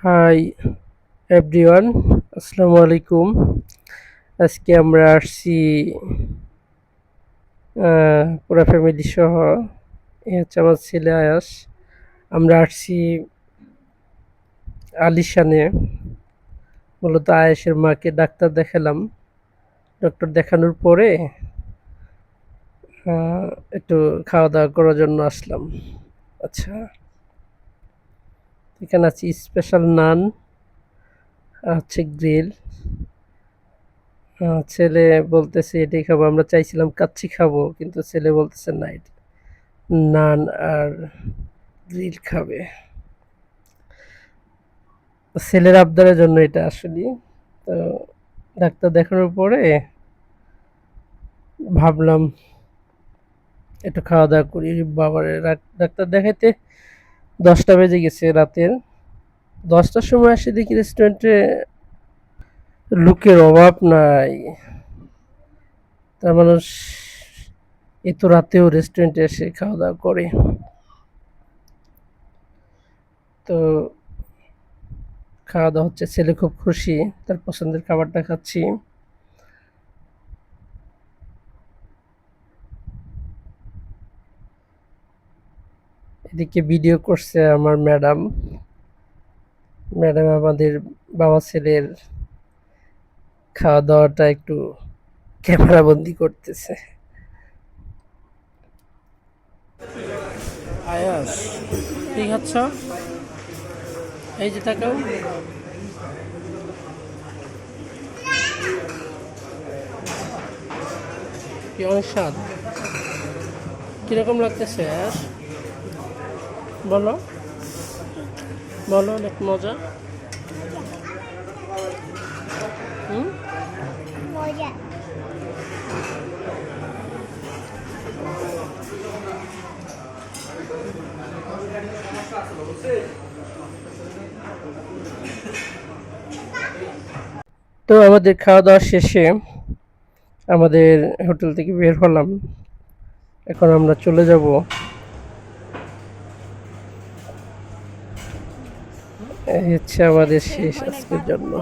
Hi everyone, আসসালামু আলাইকুম। আজকে আমরা আসছি পুরা ফ্যামিলি সহ। এ হচ্ছে আমার ছেলে আয়াস। আমরা আসছি আলিশানে। মূলত আয়াসের মাকে ডাক্তার দেখালাম। ডক্টর দেখানোর পরে আহ, একটু খাওয়া দাওয়া করার জন্য আসলাম। আচ্ছা, এখানে আছে স্পেশাল নান, হচ্ছে গ্রিল। ছেলে বলতেছে এটাই খাবো, আমরা চাইছিলাম কাচ্চি খাবো, কিন্তু ছেলে বলতেছে না, এটা নান আর গ্রিল খাবে। ছেলের আবদারের জন্য এটা আসলে। তো ডাক্তার দেখানোর পরে ভাবলাম একটু খাওয়া দাওয়া করি। বাবারে, ডাক্তার দেখাইতে 10টা বেজে গেছে রাতের। 10টার সময় এসে দেখি রেস্টুরেন্টে লোকের অভাব নাই। তার মানুষ এত রাতেও রেস্টুরেন্টে এসে খাওয়া দাওয়া করে। তো খাওয়া দাওয়া হচ্ছে, ছেলে খুব খুশি, তার পছন্দের খাবারটা খাচ্ছি। এদিকে ভিডিও করছে আমার ম্যাডাম। ম্যাডাম আমাদের বাবা ছেলের খাওয়া দাওয়াটা একটু ক্যামেরা বন্দি করতেছে। আয়াস, কি খাচ্ছ? এই যে তাকাও, কি অনেক স্বাদ। কিরকম লাগতেছে আয়াস? বলো বলো, অনেক মজা। হুম, মজা। তো আমাদের খাওয়া দাওয়া শেষে আমাদের হোটেল থেকে বের হলাম। এখন আমরা চলে যাব এই হচ্ছে আমাদের শেষ আজকের জন্য।